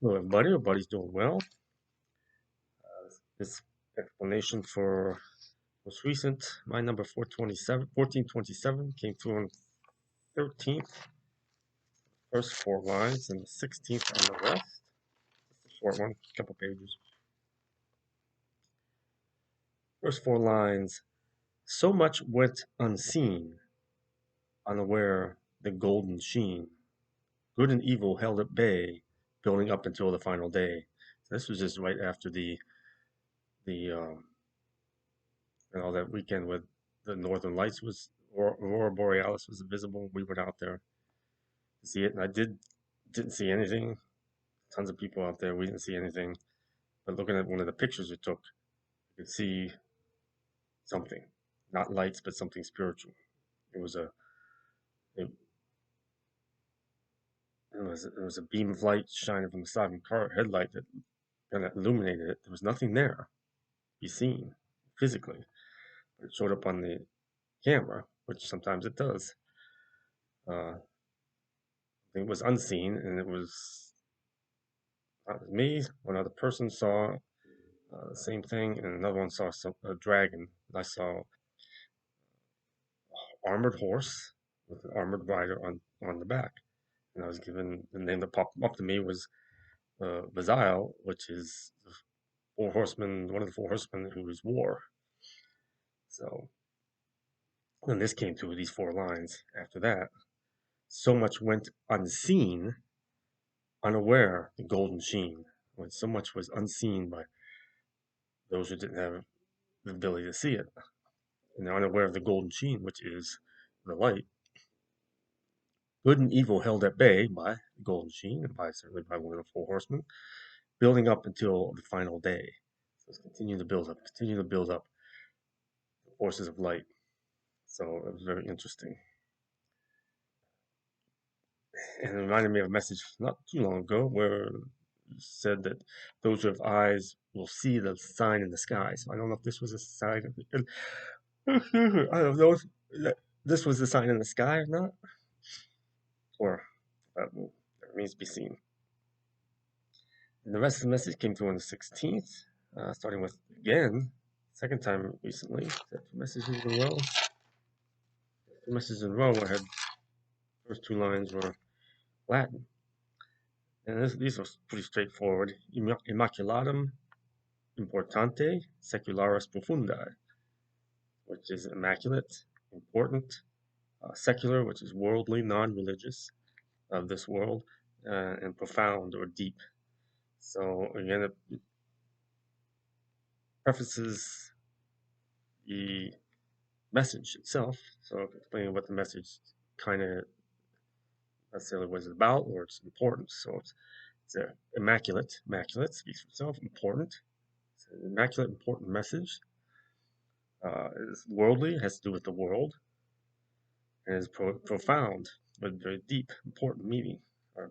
Hello, everybody. Everybody's doing well. This explanation for most recent, my number 427, 1427 came through on 13th, first four lines, and the 16th on the rest. It's a short one, a couple pages. First four lines. So much went unseen, unaware the golden sheen. Good and evil held at bay, building up until the final day. This was just right after the that weekend with the Northern Lights was Aurora Borealis was visible. We went out there to see it, and I didn't see anything. Tons of people out there. We didn't see anything, but looking at one of the pictures we took, you could see something, not lights, but something spiritual. It was a it, it was a beam of light shining from the side of the car headlight that kind of illuminated it. There was nothing there to be seen physically, but it showed up on the camera, which sometimes it does. It was unseen, and it was not me. One other person saw the same thing, and another one saw a dragon. I saw armored horse with an armored rider on the back, and I was given the name that popped up to me was Bazial, which is the four horsemen, one of the four horsemen who is war. So when this came through these four lines after that, so much went unseen, unaware the golden sheen. When so much was unseen by those who didn't have the ability to see it, and they're unaware of the golden sheen, which is the light. Good and evil held at bay by the golden sheen and by certainly by one of the four horsemen, building up until the final day. So it's continue to build up the forces of light. So it was very interesting. And it reminded me of a message not too long ago where it said that those who have eyes will see the sign in the sky. So I don't know if this was a sign of I don't know if this was the sign in the sky or not, or that remains to be seen. And the rest of the message came through on the 16th, starting with again, second time recently. Two messages in a row. Two messages in a row. I had first two lines were Latin, and these are pretty straightforward. Immaculatum importante secularis profunda, which is immaculate, important, secular, which is worldly, non-religious, of this world, and profound or deep. So again, it prefaces the message itself. So explaining what the message kind of necessarily was about or its importance. So it's immaculate. Immaculate speaks for itself. Important. It's an immaculate, important message. Is worldly, has to do with the world, and is profound, but very deep, important meaning, or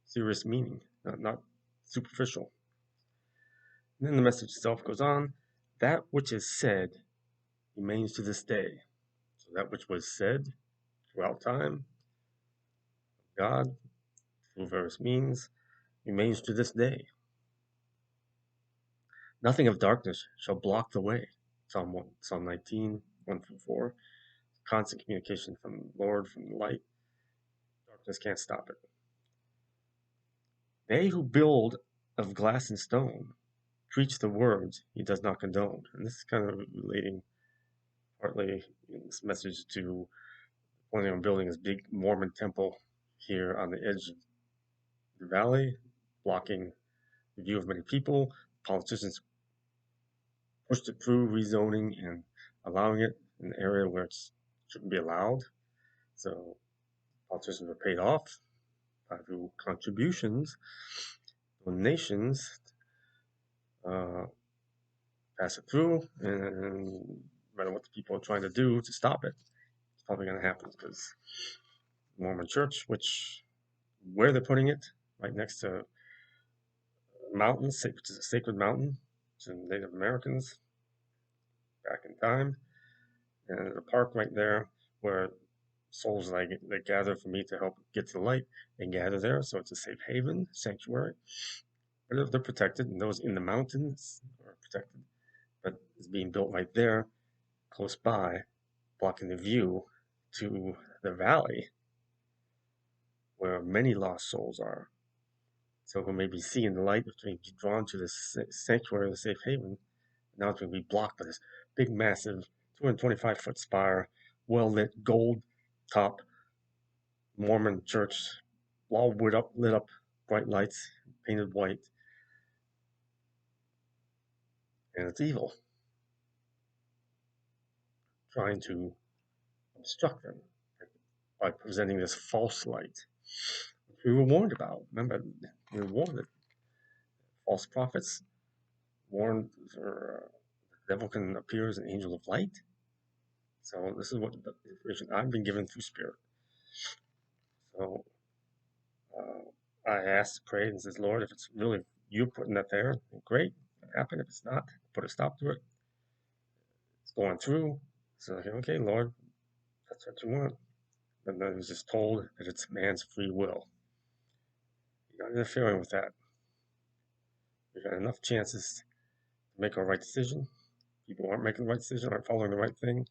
serious meaning, not superficial. And then the message itself goes on. That which is said remains to this day. So that which was said throughout time, God, through various means, remains to this day. Nothing of darkness shall block the way. Psalm 1, Psalm 19, 1 through 4. Constant communication from the Lord, from the light. Darkness can't stop it. They who build of glass and stone preach the words he does not condone. And this is kind of relating partly in this message to planning on building this big Mormon temple here on the edge of the valley, blocking the view of many people. Politicians pushed it through rezoning and allowing it in an area where it shouldn't be allowed. So politicians were paid off through contributions, donations, uh, pass it through, and no matter what the people are trying to do to stop it, it's probably going to happen because Mormon Church, which where they're putting it, right next to mountains, which is a sacred mountain to Native Americans back in time, and there's a park right there where souls that gather for me to help get to the light, they gather there, so it's a safe haven, sanctuary. But they're protected, and those in the mountains are protected. But it's being built right there, close by, blocking the view to the valley where many lost souls are. So who may be seeing the light, which may be drawn to the sanctuary, the safe haven, now it's going to be blocked by this big, massive 225-foot spire, well lit, gold top Mormon church, all lit up, bright lights, painted white, and it's evil, trying to obstruct them by presenting this false light, which we were warned about. Remember, we were warned that false prophets warned, or the devil can appear as an angel of light. So this is what the information I've been given through Spirit. So I asked, prayed, and says, Lord, if it's really you putting that there, great. It happened. If it's not, put a stop to it. It's going through. So okay, Lord, that's what you want. And then I was just told that it's man's free will. You're not interfering with that. We've got enough chances to make a right decision. People aren't making the right decision, aren't following the right thing.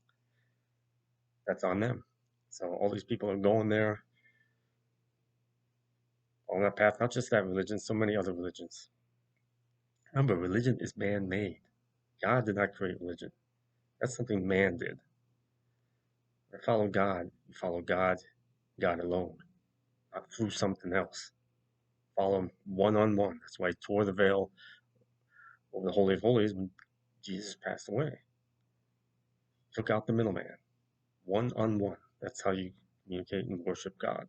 That's on them. So all these people are going there on that path, not just that religion, so many other religions. Remember, religion is man-made. God did not create religion. That's something man did. I follow God. You follow God, God alone, not through something else. Follow him one-on-one. That's why he tore the veil over the Holy of Holies when Jesus passed away. Took out the middleman. One-on-one. That's how you communicate and worship God.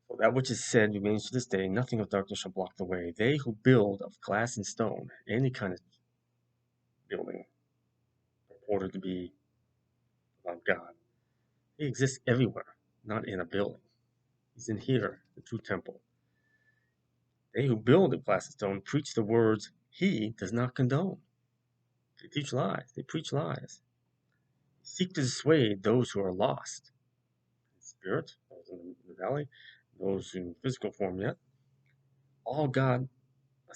So that which is said remains to this day, nothing of darkness shall block the way. They who build of glass and stone, any kind of building, purported to be about God, he exists everywhere, not in a building. He's in here, the true temple. They who build of glass and stone preach the words he does not condone. They teach lies. They preach lies. Seek to dissuade those who are lost in spirit, those in the valley, those in physical form yet. All God,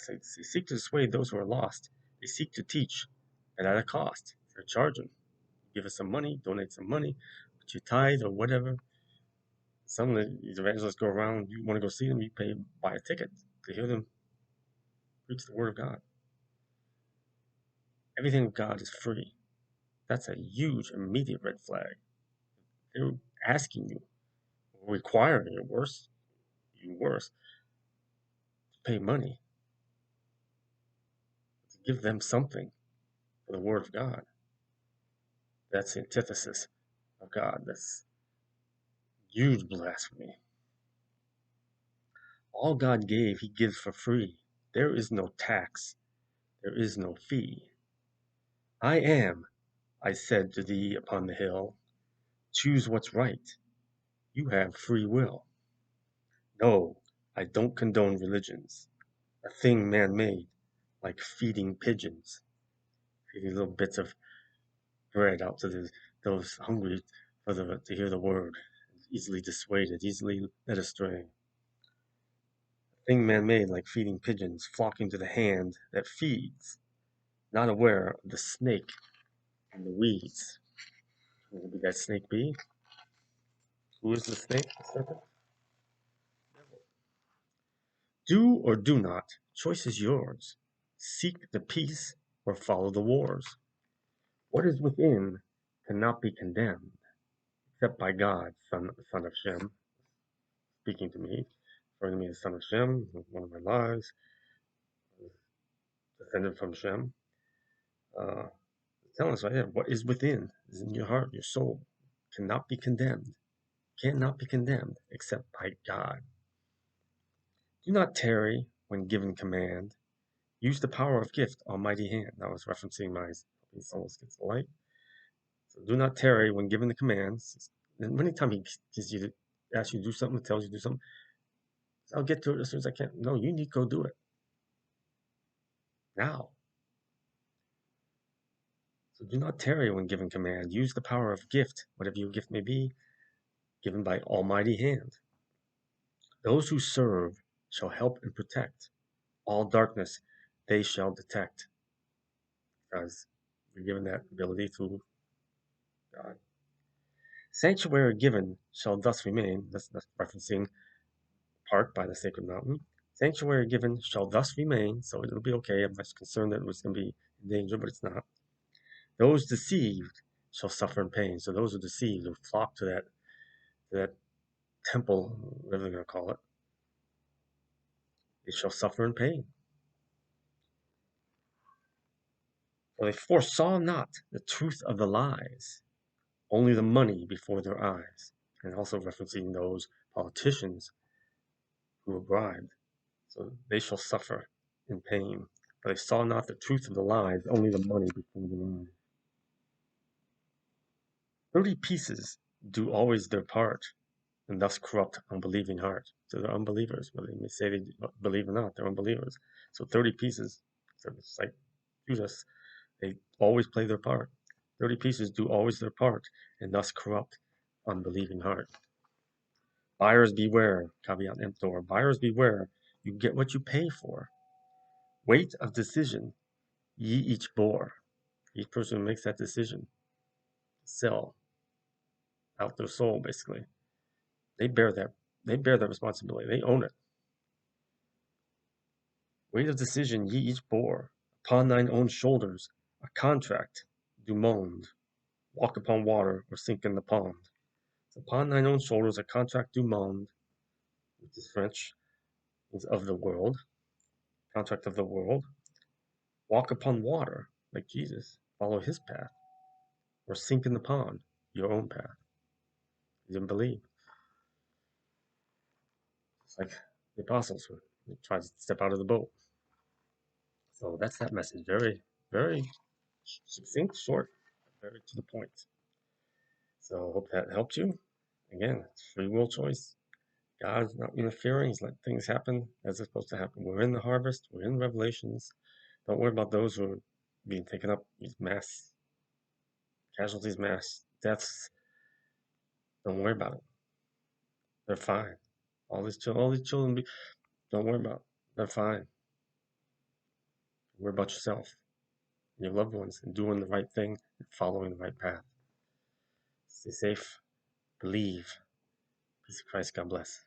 they seek to dissuade those who are lost. They seek to teach, and at a cost. They're charging. Give us some money, donate some money, put you tithe or whatever. Some of these evangelists go around, you want to go see them, you buy a ticket to hear them preach the word of God. Everything of God is free. That's a huge, immediate red flag. They're asking you, requiring you, even worse, to pay money to give them something for the word of God. That's the antithesis of God. That's huge blasphemy. All God gave, he gives for free. There is no tax. There is no fee. I am, I said to thee upon the hill. Choose what's right. You have free will. No, I don't condone religions. A thing man-made, like feeding pigeons. Feeding little bits of bread out to those hungry to hear the word. Easily dissuaded, easily led astray. A thing man-made, like feeding pigeons, flocking to the hand that feeds, not aware of the snake in the weeds. Who will that snake be? Who is the snake? The serpent? Do or do not. Choice is yours. Seek the peace or follow the wars. What is within cannot be condemned, except by God, son of Shem, speaking to me, referring to me as son of Shem, one of my lives, descended from Shem. Uh, telling us right here, what is within is in your heart, your soul, cannot be condemned, cannot be condemned, except by God. Do not tarry when given command. Use the power of gift, almighty hand. I was referencing my helping souls get the light. So do not tarry when given the commands. And anytime he gives you to asks you to do something, tells you to do something, I'll get to it as soon as I can. No, you need to go do it now. So do not tarry when giving command. Use the power of gift, whatever your gift may be, given by almighty hand. Those who serve shall help and protect. All darkness they shall detect, because you're given that ability through God. Sanctuary given shall thus remain. That's referencing Park by the Sacred Mountain. Sanctuary given shall thus remain, so it'll be okay. I'm not concerned that it was going to be in danger, but it's not. Those deceived shall suffer in pain. So those who deceived who flock to that temple, whatever they're going to call it, they shall suffer in pain. For they foresaw not the truth of the lies, only the money before their eyes. And also referencing those politicians who were bribed. So they shall suffer in pain. For they saw not the truth of the lies, only the money before their eyes. 30 pieces do always their part, and thus corrupt unbelieving heart. So they're unbelievers, whether they may say they believe or not, they're unbelievers. So 30 pieces, so it's like Judas, they always play their part. 30 pieces do always their part, and thus corrupt unbelieving heart. Buyers beware, caveat emptor, buyers beware, you get what you pay for. Weight of decision, ye each bore. Each person who makes that decision, sell out their soul, basically. They bear that responsibility. They own it. Weight of decision ye each bore. Upon thine own shoulders, a contract do mond. Walk upon water or sink in the pond. So upon thine own shoulders a contract du monde, which is French, is of the world, contract of the world. Walk upon water, like Jesus, follow his path, or sink in the pond, your own path. You didn't believe. It's like the apostles who tried to step out of the boat. So that's that message. Very, very succinct, short, very to the point. So I hope that helped you. Again, it's free will choice. God's not interfering. He's letting things happen as they're supposed to happen. We're in the harvest. We're in Revelations. Don't worry about those who are being taken up, these mass casualties, mass deaths. Don't worry about it. They're fine. All these children, don't worry about it. They're fine. Worry about yourself and your loved ones and doing the right thing and following the right path. Stay safe. Believe. Peace of Christ. God bless.